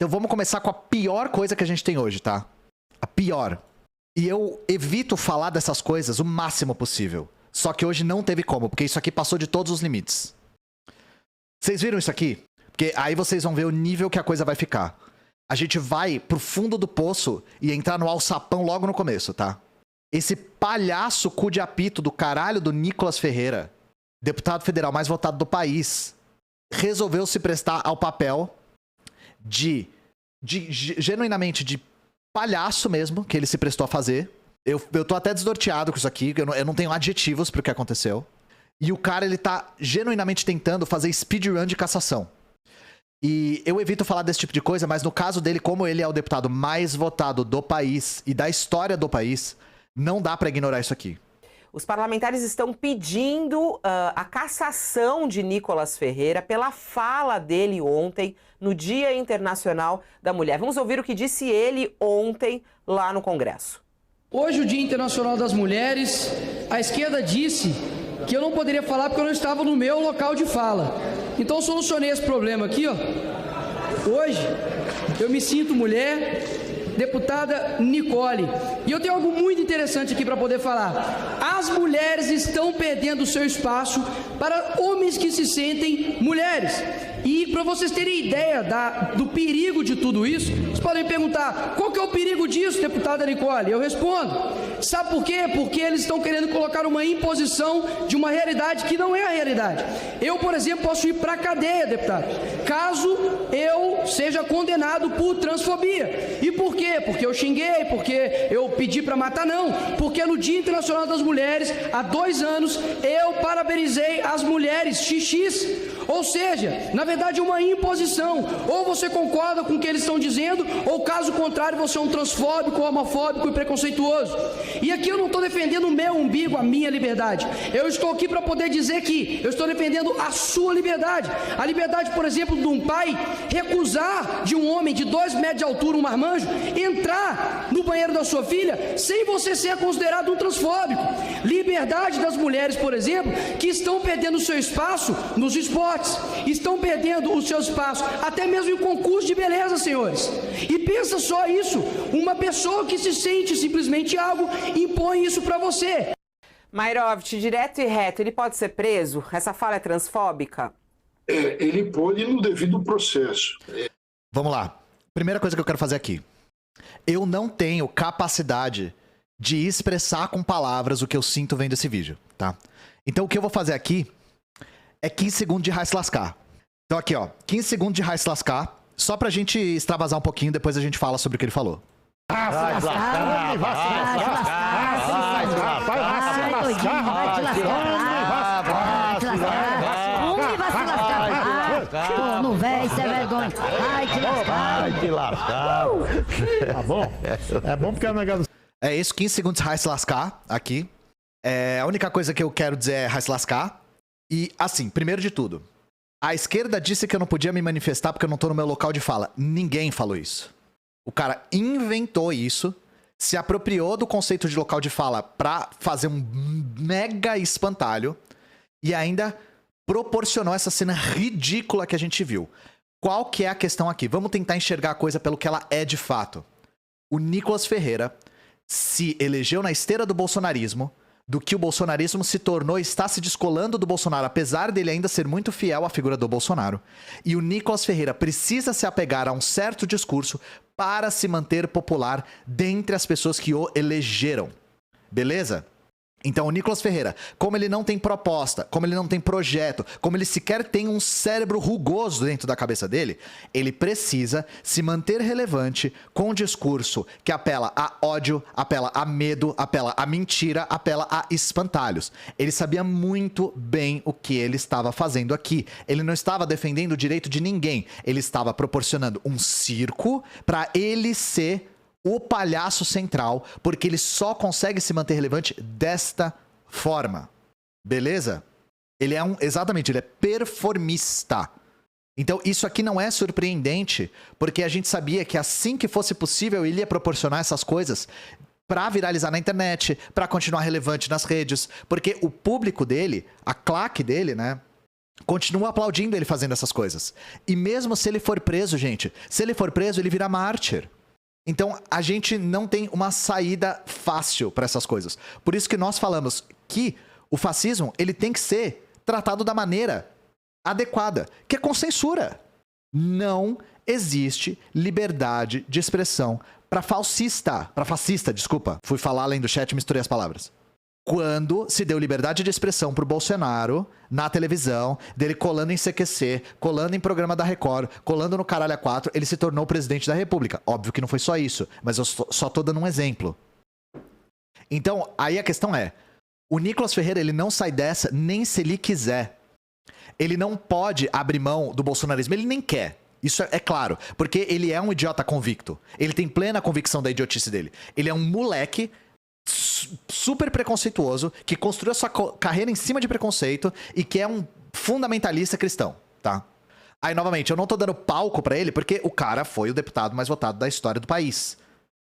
Então vamos começar com a pior coisa que a gente tem hoje, tá? A pior. E eu evito falar dessas coisas o máximo possível. Só que hoje não teve como, porque isso aqui passou de todos os limites. Vocês viram isso aqui? Porque aí vocês vão ver o nível que a coisa vai ficar. A gente vai pro fundo do poço e entrar no alçapão logo no começo, tá? Esse palhaço cu de apito do caralho do Nicolas Ferreira, deputado federal mais votado do país, resolveu se prestar ao papel genuinamente de palhaço mesmo, que ele se prestou a fazer. Eu tô até desnorteado com isso aqui, eu não tenho adjetivos pro que aconteceu. E o cara, ele tá genuinamente tentando fazer speedrun de cassação. E eu evito falar desse tipo de coisa, mas no caso dele, como ele é o deputado mais votado do país e da história do país, não dá pra ignorar isso aqui. Os parlamentares estão pedindo a cassação de Nicolas Ferreira pela fala dele ontem, no Dia Internacional da Mulher. Vamos ouvir o que disse ele ontem lá no Congresso. Hoje, o Dia Internacional das Mulheres, a esquerda disse que eu não poderia falar porque eu não estava no meu local de fala. Então, eu solucionei esse problema aqui, ó. Hoje, eu me sinto mulher, deputada Nicole. E eu tenho algo muito interessante aqui para poder falar. As mulheres estão perdendo o seu espaço para homens que se sentem mulheres. E para vocês terem ideia do perigo de tudo isso, vocês podem perguntar, qual que é o perigo disso, deputada Nicole? Eu respondo, sabe por quê? Porque eles estão querendo colocar uma imposição de uma realidade que não é a realidade. Eu, por exemplo, posso ir para a cadeia, deputado, caso eu seja condenado por transfobia. E por quê? Porque eu xinguei, porque eu pedi para matar, não. Porque no Dia Internacional das Mulheres, há 2 anos, eu parabenizei as mulheres XX. Ou seja, na verdade é uma imposição. Ou você concorda com o que eles estão dizendo, ou caso contrário você é um transfóbico, homofóbico e preconceituoso. E aqui eu não estou defendendo o meu umbigo, a minha liberdade. Eu estou aqui para poder dizer que eu estou defendendo a sua liberdade. A liberdade, por exemplo, de um pai recusar de um homem de 2 metros de altura, um marmanjo, entrar no banheiro da sua filha sem você ser considerado um transfóbico. Liberdade das mulheres, por exemplo, que estão perdendo o seu espaço nos esportes, estão perdendo o seu espaço até mesmo em concurso de beleza, senhores. E pensa só isso, uma pessoa que se sente simplesmente algo impõe isso para você. Mairovich, direto e reto, ele pode ser preso? Essa fala é transfóbica? Ele pode no devido processo. Vamos lá. Primeira coisa que eu quero fazer aqui. Eu não tenho capacidade de expressar com palavras o que eu sinto vendo esse vídeo, tá? Então o que eu vou fazer aqui é 15 segundos de Vai Se Lascar. Então aqui, ó, 15 segundos de Vai Se Lascar, só pra gente extravasar um pouquinho, depois a gente fala sobre o que ele falou. Vai te lascar, vai te lascar, vai te lascar, não véi, isso é vergonha, vai te lascar. Vai te lascar. Tá bom? É bom porque é um negócio... É isso, 15 segundos de Vai Se Lascar, aqui. A única coisa que eu quero dizer é Vai Se Lascar. E, assim, primeiro de tudo, a esquerda disse que eu não podia me manifestar porque eu não tô no meu local de fala. Ninguém falou isso. O cara inventou isso, se apropriou do conceito de local de fala pra fazer um mega espantalho e ainda proporcionou essa cena ridícula que a gente viu. Qual que é a questão aqui? Vamos tentar enxergar a coisa pelo que ela é de fato. O Nicolas Ferreira se elegeu na esteira do bolsonarismo, do que o bolsonarismo se tornou e está se descolando do Bolsonaro, apesar dele ainda ser muito fiel à figura do Bolsonaro. E o Nicolas Ferreira precisa se apegar a um certo discurso para se manter popular dentre as pessoas que o elegeram. Beleza? Então o Nicolas Ferreira, como ele não tem proposta, como ele não tem projeto, como ele sequer tem um cérebro rugoso dentro da cabeça dele, ele precisa se manter relevante com um discurso que apela a ódio, apela a medo, apela a mentira, apela a espantalhos. Ele sabia muito bem o que ele estava fazendo aqui. Ele não estava defendendo o direito de ninguém. Ele estava proporcionando um circo para ele ser o palhaço central, porque ele só consegue se manter relevante desta forma. Beleza? Ele é exatamente, ele é performista. Então isso aqui não é surpreendente, porque a gente sabia que assim que fosse possível, ele ia proporcionar essas coisas pra viralizar na internet, pra continuar relevante nas redes, porque o público dele, a claque dele, né? continua aplaudindo ele fazendo essas coisas. E mesmo se ele for preso, gente, se ele for preso, ele vira mártir. Então, a gente não tem uma saída fácil para essas coisas. Por isso que nós falamos que o fascismo, ele tem que ser tratado da maneira adequada, que é com censura. Não existe liberdade de expressão para fascista, desculpa. Fui falar além do chat e misturei as palavras. Quando se deu liberdade de expressão pro Bolsonaro na televisão, dele colando em CQC, colando em programa da Record, colando no Caralho A4, ele se tornou presidente da República. Óbvio que não foi só isso, mas eu só tô dando um exemplo. Então, aí a questão é, o Nicolas Ferreira, ele não sai dessa nem se ele quiser. Ele não pode abrir mão do bolsonarismo, ele nem quer. Isso é claro, porque ele é um idiota convicto. Ele tem plena convicção da idiotice dele. Ele é um moleque super preconceituoso, que construiu a sua carreira em cima de preconceito e que é um fundamentalista cristão, tá? Aí, novamente, eu não tô dando palco pra ele porque o cara foi o deputado mais votado da história do país.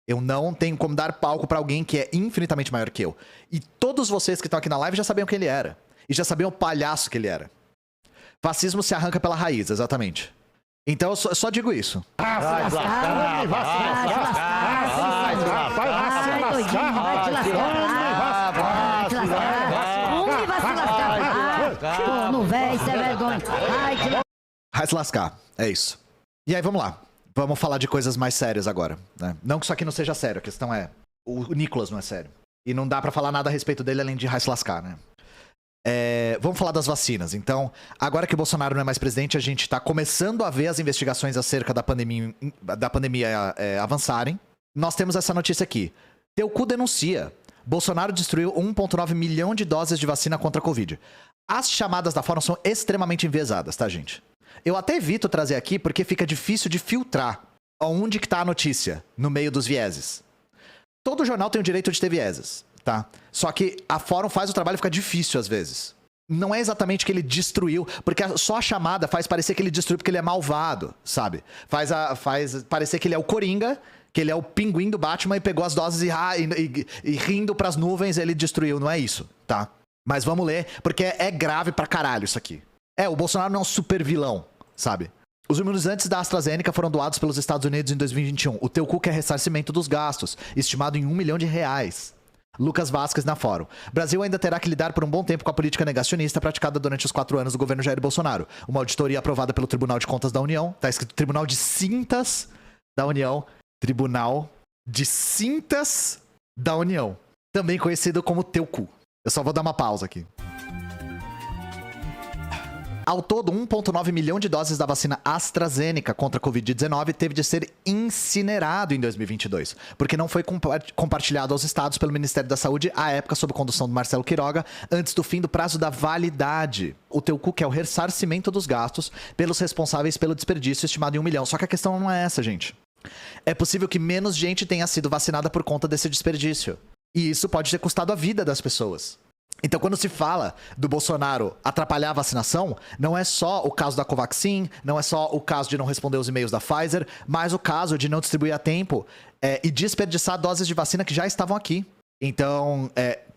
Eu não tenho como dar palco pra alguém que é infinitamente maior que eu. E todos vocês que estão aqui na live já sabiam quem ele era. E já sabiam o palhaço que ele era. Fascismo se arranca pela raiz, exatamente. Então eu só digo isso. Vai te lascar. Não vem, isso é vergonha. Vai se lascar, é isso. E aí, vamos lá. Vamos falar de coisas mais sérias agora, né? Não que isso aqui não seja sério, a questão é... O Nicolas não é sério. E não dá pra falar nada a respeito dele além de vai se lascar, né? Vamos falar das vacinas. Então, agora que o Bolsonaro não é mais presidente, a gente tá começando a ver as investigações acerca da pandemia avançarem. Nós temos essa notícia aqui. Teu cu denuncia. Bolsonaro destruiu 1,9 milhão de doses de vacina contra a Covid. As chamadas da Fórum são extremamente enviesadas, tá, gente? Eu até evito trazer aqui porque fica difícil de filtrar onde que tá a notícia, no meio dos vieses. Todo jornal tem o direito de ter vieses, tá? Só que a Fórum faz o trabalho e fica difícil às vezes. Não é exatamente que ele destruiu, porque só a chamada faz parecer que ele destruiu porque ele é malvado, sabe? Faz parecer que ele é o Coringa, que ele é o pinguim do Batman e pegou as doses e rindo pras nuvens ele destruiu. Não é isso, tá? Mas vamos ler, porque é grave pra caralho isso aqui. O Bolsonaro não é um super vilão, sabe? Os imunizantes da AstraZeneca foram doados pelos Estados Unidos em 2021. O teu cu quer ressarcimento dos gastos, estimado em R$1 milhão. Lucas Vasquez na Fórum. Brasil ainda terá que lidar por um bom tempo com a política negacionista praticada durante os 4 anos do governo Jair Bolsonaro. Uma auditoria aprovada pelo Tribunal de Contas da União. Tá escrito Tribunal de Cintas da União. Tribunal de Cintas da União. Também conhecido como teu cu. Eu só vou dar uma pausa aqui. Ao todo, 1,9 milhão de doses da vacina AstraZeneca contra a Covid-19 teve de ser incinerado em 2022, porque não foi compartilhado aos estados pelo Ministério da Saúde à época sob condução do Marcelo Queiroga, antes do fim do prazo da validade. O teu cu quer o ressarcimento dos gastos pelos responsáveis pelo desperdício estimado em 1 milhão. Só que a questão não é essa, gente. É possível que menos gente tenha sido vacinada por conta desse desperdício. E isso pode ter custado a vida das pessoas. Então, quando se fala do Bolsonaro atrapalhar a vacinação, não é só o caso da Covaxin, não é só o caso de não responder os e-mails da Pfizer, mas o caso de não distribuir a tempo e desperdiçar doses de vacina que já estavam aqui. Então,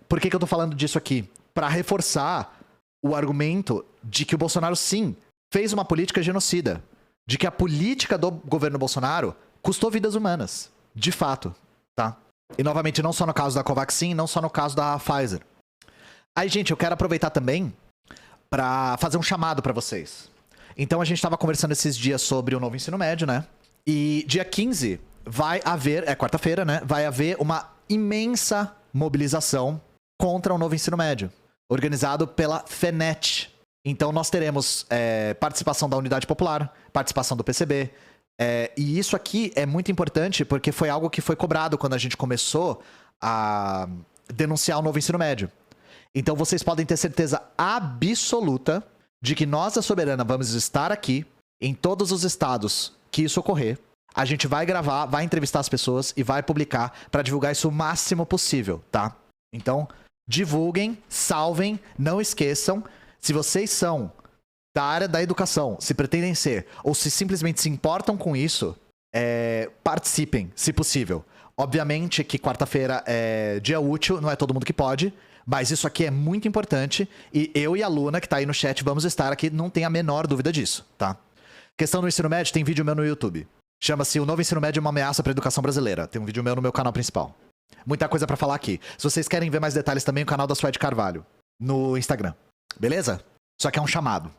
por que eu tô falando disso aqui? Para reforçar o argumento de que o Bolsonaro, sim, fez uma política genocida. De que a política do governo Bolsonaro custou vidas humanas. De fato, tá? E, novamente, não só no caso da Covaxin, não só no caso da Pfizer. Aí, gente, eu quero aproveitar também para fazer um chamado para vocês. Então, a gente estava conversando esses dias sobre o novo ensino médio, né? E dia 15 vai haver, quarta-feira, né? Vai haver uma imensa mobilização contra o novo ensino médio, organizado pela FENET. Então, nós teremos participação da Unidade Popular, participação do PCB. E isso aqui é muito importante porque foi algo que foi cobrado quando a gente começou a denunciar o novo ensino médio. Então vocês podem ter certeza absoluta de que nós, da Soberana, vamos estar aqui em todos os estados que isso ocorrer. A gente vai gravar, vai entrevistar as pessoas e vai publicar para divulgar isso o máximo possível, tá? Então, divulguem, salvem, não esqueçam. Se vocês são da área da educação, se pretendem ser, ou se simplesmente se importam com isso, participem, se possível. Obviamente que quarta-feira é dia útil, não é todo mundo que pode, Mas isso aqui é muito importante e eu e a Luna, que tá aí no chat, vamos estar aqui, não tem a menor dúvida disso, tá? Questão do ensino médio, tem vídeo meu no YouTube. Chama-se O Novo Ensino Médio é uma ameaça para a educação brasileira. Tem um vídeo meu no meu canal principal. Muita coisa pra falar aqui. Se vocês querem ver mais detalhes também, o canal da Suede Carvalho, no Instagram. Beleza? Só que é um chamado.